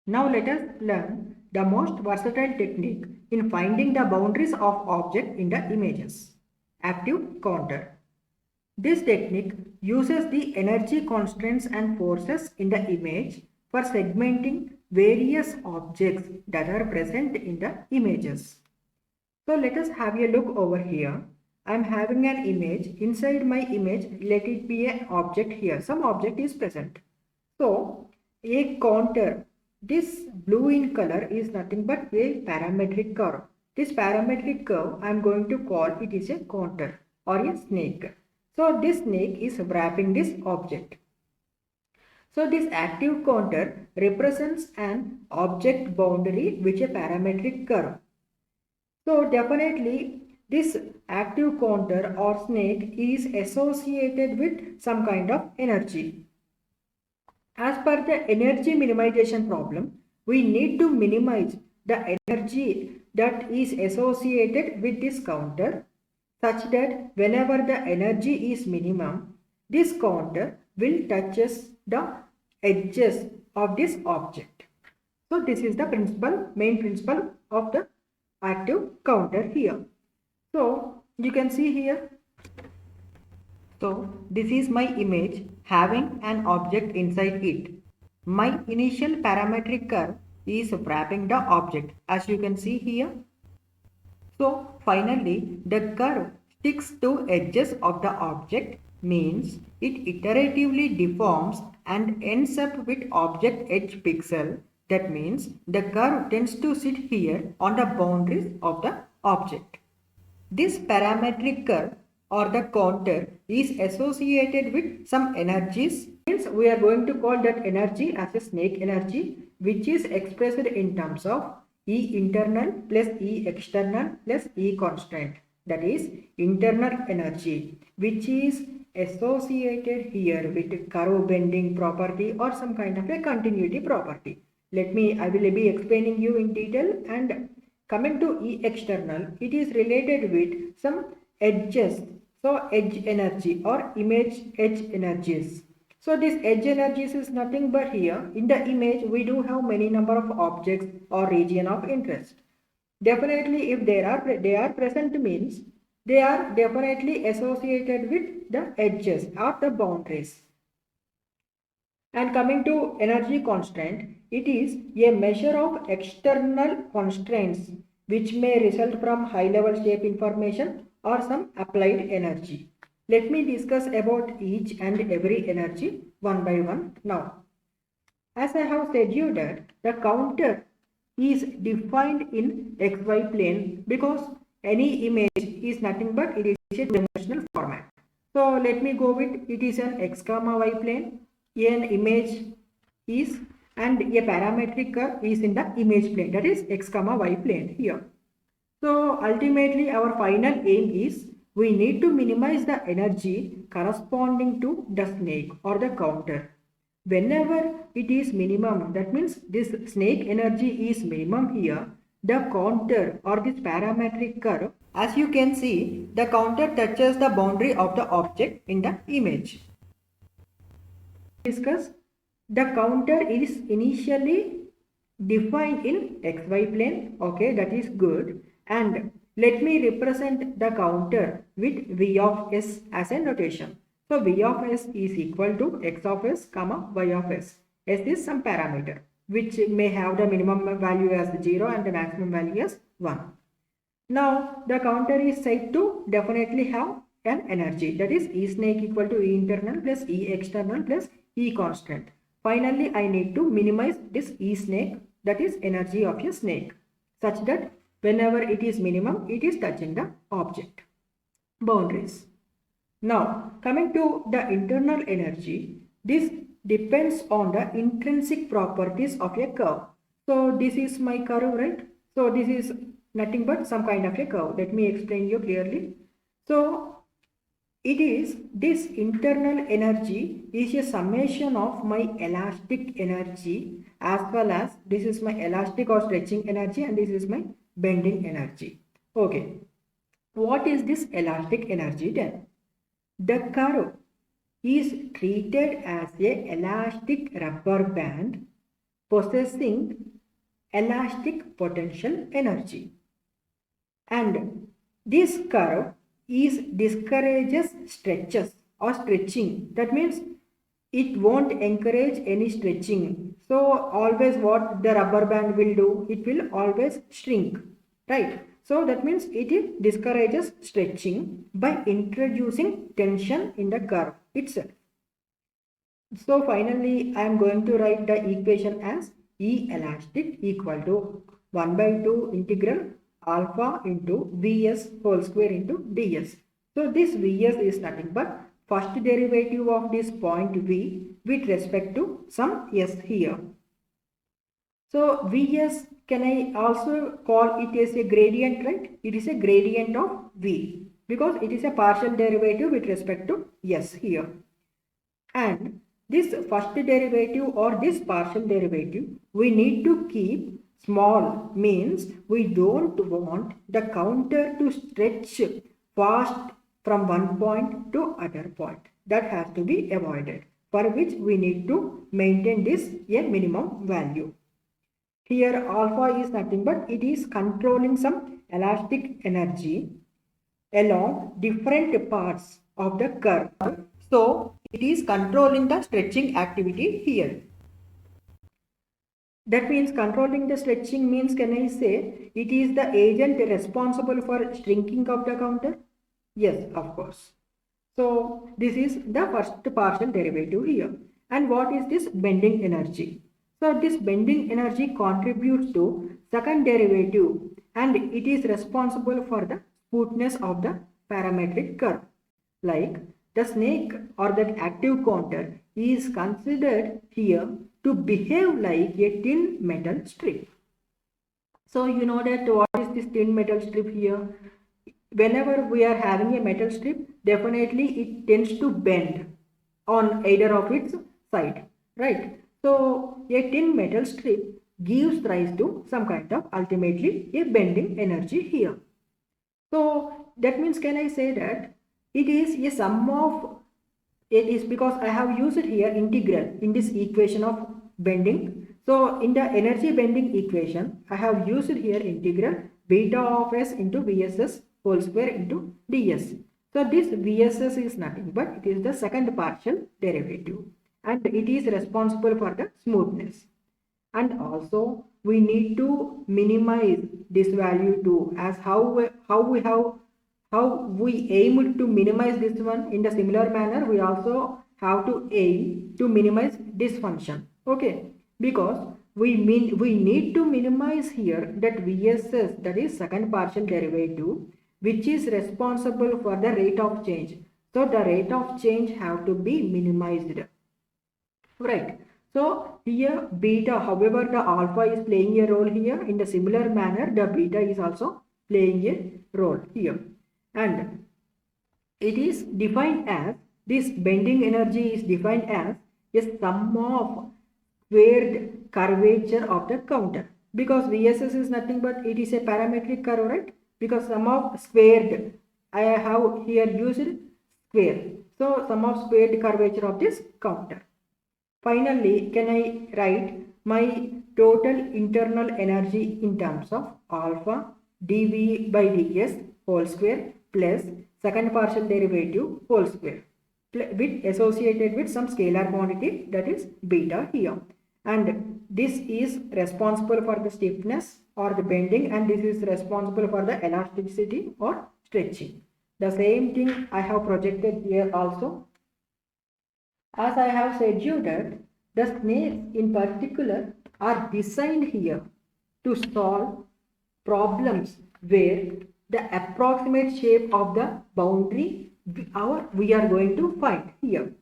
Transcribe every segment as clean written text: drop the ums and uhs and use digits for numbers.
Now let us learn the most versatile technique in finding the boundaries of object in the images. Active counter. This technique uses the energy constraints and forces in the image for segmenting various objects that are present in the images. So let us have a look over here. I am having an image. Inside my image, let it be an object here. Some object is present. So a counter, this blue in color is nothing but a parametric curve. This parametric curve I am going to call it is a counter or a snake. So this snake is wrapping this object. So this active counter represents an object boundary which a parametric curve. So definitely this active counter or snake is associated with some kind of energy. As per the energy minimization problem, we need to minimize the energy that is associated with this counter such that whenever the energy is minimum, this counter will touches the edges of this object. So this is the main principle of the active counter here. So you can see here. So this is my image having an object inside it. My initial parametric curve is wrapping the object as you can see here. So finally the curve sticks to edges of the object, means it iteratively deforms and ends up with object edge pixel. That means the curve tends to sit here on the boundaries of the object. This parametric curve or the counter is associated with some energies. Hence, we are going to call that energy as a snake energy, which is expressed in terms of E internal plus E external plus E constraint. That is internal energy, which is associated here with curve bending property or some kind of a continuity property. I will be explaining you in detail. And coming to E external, it is related with some edges. So edge energy or image edge energies. So this edge energies is nothing but here in the image we do have many number of objects or region of interest. Definitely if they are present means they are definitely associated with the edges or the boundaries. And coming to energy constraint, it is a measure of external constraints which may result from high level shape information or some applied energy. Let me discuss about each and every energy one by one now. As I have said you that the counter is defined in XY plane because any image is nothing but it is a two-dimensional format. So let me go with it is an X comma Y plane, an image is and a parametric curve is in the image plane, that is X comma Y plane here. So ultimately our final aim is we need to minimize the energy corresponding to the snake or the counter. Whenever it is minimum, that means this snake energy is minimum here, the counter or this parametric curve, as you can see, the counter touches the boundary of the object in the image. Discuss, the counter is initially defined in XY plane, okay, that is good. And let me represent the counter with V of S as a notation. So V of S is equal to X of S comma Y of S. S is some parameter which may have the minimum value as 0 and the maximum value as 1. Now the counter is said to definitely have an energy, that is E snake equal to E internal plus E external plus E constant. Finally, I need to minimize this E snake, that is energy of a snake, such that whenever it is minimum, it is touching the object boundaries. Now coming to the internal energy, this depends on the intrinsic properties of a curve. So this is my curve, right? So this is nothing but some kind of a curve. Let me explain you clearly. So it is this internal energy is a summation of my elastic energy as well as this is my elastic or stretching energy and this is my bending energy. Okay, what is this elastic energy then? The curve is treated as a elastic rubber band possessing elastic potential energy. And this curve discourages stretches or stretching. That means it won't encourage any stretching. So always what the rubber band will do, it will always shrink, right? So that means it discourages stretching by introducing tension in the curve itself. So finally I am going to write the equation as E elastic equal to 1 by 2 integral alpha into Vs whole square into ds. So this Vs is nothing but first derivative of this point V with respect to some s here. So Vs, can I also call it as a gradient, right? It is a gradient of V because it is a partial derivative with respect to s here. And this first derivative or this partial derivative we need to keep small, means we don't want the counter to stretch fast from one point to other point. That has to be avoided, for which we need to maintain this a minimum value. Here alpha is nothing but it is controlling some elastic energy along different parts of the curve. So it is controlling the stretching activity here. That means controlling the stretching means, can I say it is the agent responsible for shrinking of the counter? Yes, of course. So this is the first partial derivative here. And what is this bending energy? So this bending energy contributes to second derivative and it is responsible for the smoothness of the parametric curve. Like the snake or that active counter is considered here to behave like a thin metal strip. So you know that what is this thin metal strip here? Whenever we are having a metal strip, definitely it tends to bend on either of its side, right? So a thin metal strip gives rise to some kind of ultimately a bending energy here. So that means, can I say that it is a sum of, it is because I have used here integral in this equation of bending. So in the energy bending equation, I have used here integral beta of s into Vss whole square into ds. So this Vss is nothing but it is the second partial derivative and it is responsible for the smoothness. And also we need to minimize this value too, as how we aim to minimize this one. In the similar manner we also have to aim to minimize this function, okay, because we need to minimize here that Vss, that is second partial derivative, which is responsible for the rate of change. So the rate of change have to be minimized, right? So here beta, however the alpha is playing a role here, in the similar manner the beta is also playing a role here. And it is defined as, this bending energy is defined as a sum of squared curvature of the counter, because Vss is nothing but it is a parametric curve, right? Because sum of squared, I have here used square, so sum of squared curvature of this counter. Finally, can I write my total internal energy in terms of alpha dV by ds whole square plus second partial derivative whole square with associated with some scalar quantity, that is beta here. And this is responsible for the stiffness or the bending, and this is responsible for the elasticity or stretching. The same thing I have projected here also. As I have said you that the snakes in particular are designed here to solve problems where the approximate shape of the boundary we are going to find here.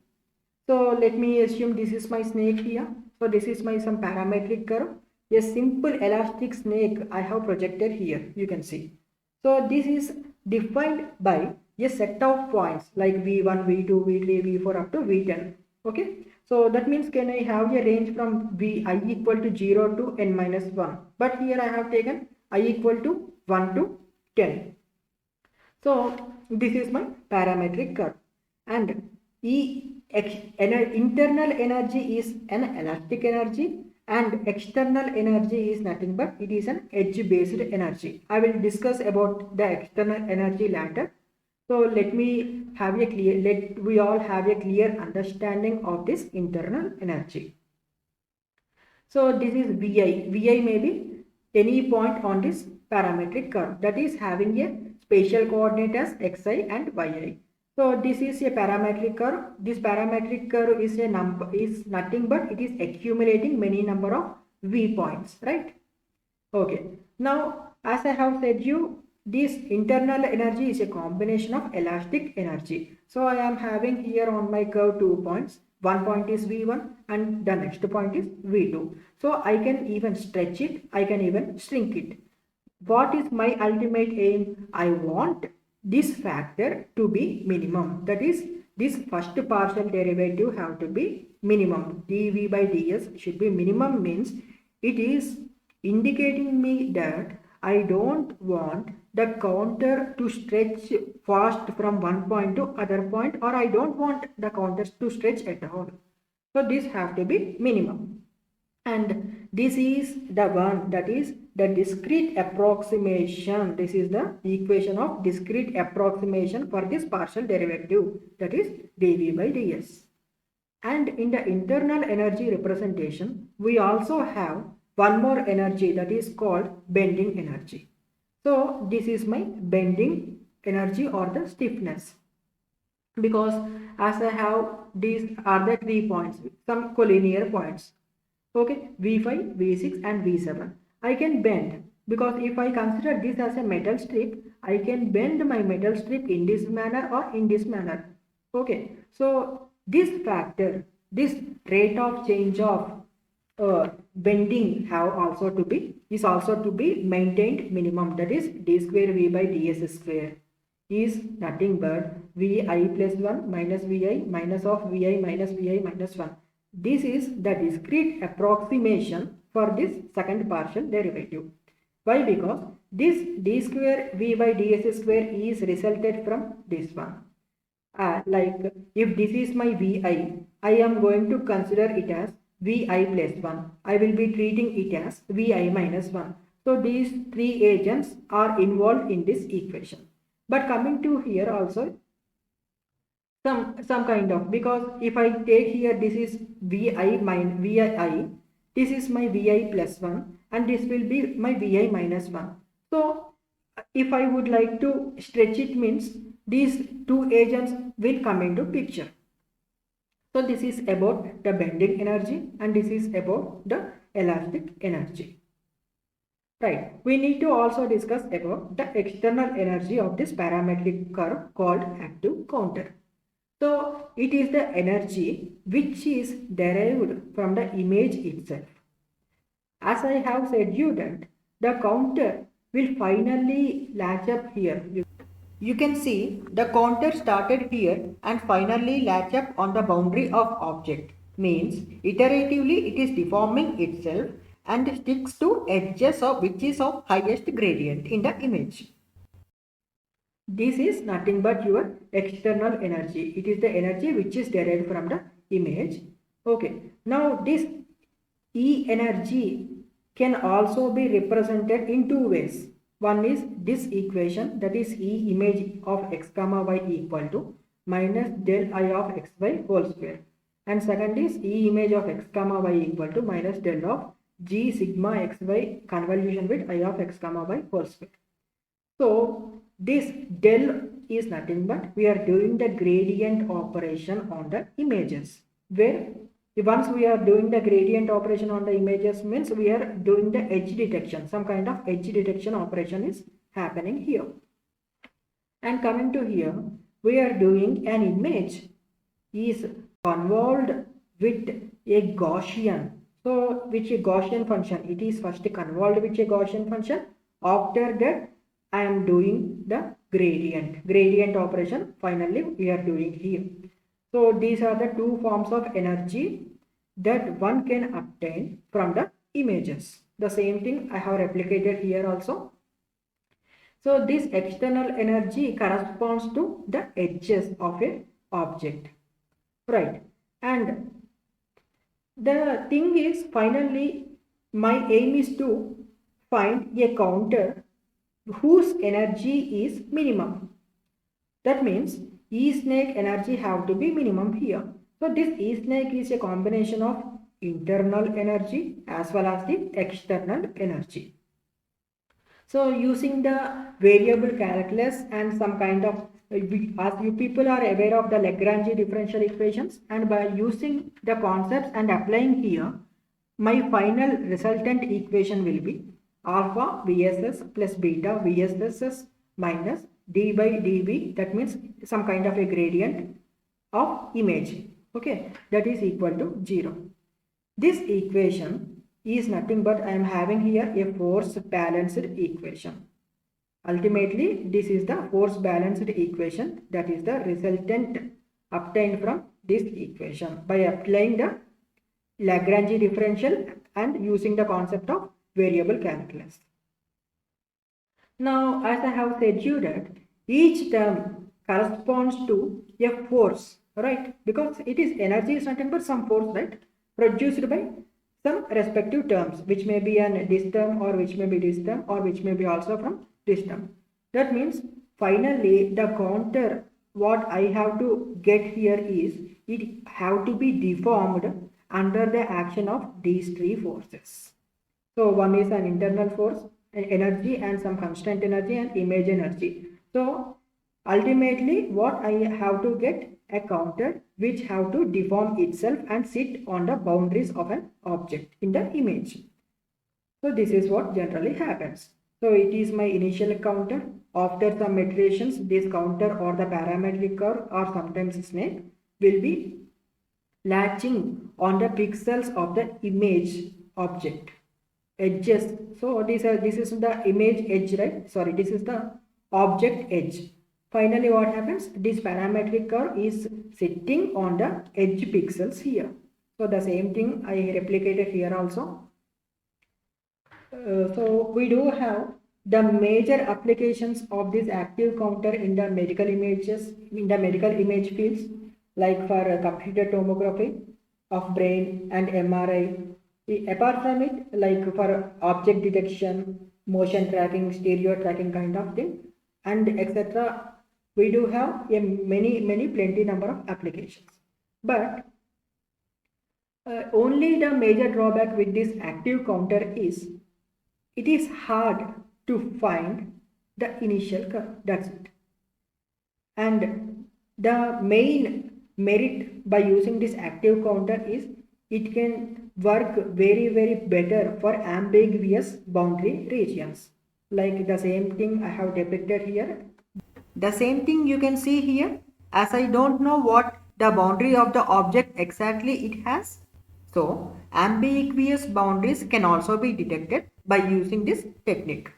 So let me assume this is my snake here. So this is my some parametric curve. A simple elastic snake I have projected here, you can see. So this is defined by a set of points like V1, V2, V3, V4 up to V10. Okay. So that means, can I have a range from I equal to 0 to n minus 1. But here I have taken I equal to 1 to 10. So this is my parametric curve. And internal energy is an elastic energy And external energy is nothing but it is an edge based energy. I will discuss about the external energy later. So let we all have a clear understanding of this internal energy. So this is Vi. Vi may be any point on this parametric curve that is having a spatial coordinate as xi and yi. So this is a parametric curve. This parametric curve is nothing but it is accumulating many number of V points, right? Okay. Now, as I have said you, this internal energy is a combination of elastic energy. So I am having here on my curve 2 points. One point is V1 and the next point is V2. So I can even stretch it, I can even shrink it. What is my ultimate aim? I want this factor to be minimum. That is, this first partial derivative have to be minimum. dv by ds should be minimum, means it is indicating me that I don't want the counter to stretch fast from one point to other point, or I don't want the counters to stretch at all. So this have to be minimum. And this is the one, that is the discrete approximation. This is the equation of discrete approximation for this partial derivative, that is dv by ds. And in the internal energy representation, we also have one more energy that is called bending energy. So this is my bending energy or the stiffness, because as I have, these are the 3 points, some collinear points. Okay, V5, V6 and V7. I can bend, because if I consider this as a metal strip, I can bend my metal strip in this manner or in this manner. Okay, so this factor, this rate of change of bending is also to be maintained minimum, that is d square V by ds square is nothing but Vi plus 1 minus Vi minus of Vi minus 1. This is the discrete approximation for this second partial derivative. Why? Because this d square V by ds square is resulted from this one. Like if this is my Vi, I am going to consider it as Vi plus 1. I will be treating it as Vi minus 1. So these 3 agents are involved in this equation. But coming to here also, some kind of, because if I take here, this is Vi minus Vi, this is my Vi plus 1 and this will be my Vi minus 1. So if I would like to stretch it, means these 2 agents will come into picture. So this is about the bending energy and this is about the elastic energy. Right. We need to also discuss about the external energy of this parametric curve called active counter. So it is the energy which is derived from the image itself. As I have said you that the counter will finally latch up here. You can see the counter started here and finally latch up on the boundary of object. Means iteratively it is deforming itself and sticks to edges of which is of highest gradient in the image. This is nothing but your external energy. It is the energy which is derived from the image. Okay. Now this E energy can also be represented in 2 ways. One is this equation, that is E image of x comma y equal to minus del I of xy whole square. And second is E image of x comma y equal to minus del of g sigma xy convolution with I of x comma y whole square. So this del is nothing but we are doing the gradient operation on the images, where once we are doing the gradient operation on the images, means we are doing the edge detection. Some kind of edge detection operation is happening here. And coming to here, we are doing an image is convolved with a Gaussian. So which a Gaussian function? It is first convolved with a Gaussian function. After that, I am doing the gradient operation. Finally, we are doing here. So these are the 2 forms of energy that one can obtain from the images. The same thing I have replicated here also. So this external energy corresponds to the edges of a object, right? And The thing is, finally, my aim is to find a counter whose energy is minimum. That means E snake energy have to be minimum here. So this E snake is a combination of internal energy as well as the external energy. So using the variable calculus and some kind of, as you people are aware of the Lagrange differential equations, and by using the concepts and applying here, my final resultant equation will be alpha VSS plus beta VSS minus d by dv, that means some kind of a gradient of image, okay, that is equal to 0. This equation is nothing but I am having here a force balanced equation. Ultimately, this is the force balanced equation, that is the resultant obtained from this equation by applying the Lagrange differential and using the concept of variable calculus. Now, as I have said you that each term corresponds to a force, right? Because it is energy is nothing but some force, right? Produced by some respective terms, which may be an this term or which may be this term or which may be also from this term. That means finally the counter what I have to get here is it have to be deformed under the action of these three forces. So one is an internal force, an energy and some constraint energy and image energy. So ultimately what I have to get a counter which have to deform itself and sit on the boundaries of an object in the image. So this is what generally happens. So it is my initial counter. After some iterations, this counter or the parametric curve or sometimes snake will be latching on the pixels of the image object edges. So this is the image edge, right? Sorry, this is the object edge. Finally, what happens? This parametric curve is sitting on the edge pixels here. So the same thing I replicated here also. So we do have the major applications of this active counter in the medical images, in the medical image fields, like for computer tomography of brain and MRI. Apart from it, like for object detection, motion tracking, stereo tracking kind of thing, and etc. We do have a many plenty number of applications. But only the major drawback with this active counter is it is hard to find the initial curve. That's it. And the main merit by using this active counter is it can work very better for ambiguous boundary regions. Like the same thing I have depicted here. The same thing you can see here, as I don't know what the boundary of the object exactly it has. So ambiguous boundaries can also be detected by using this technique.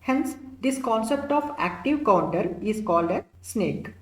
Hence, this concept of active counter is called a snake.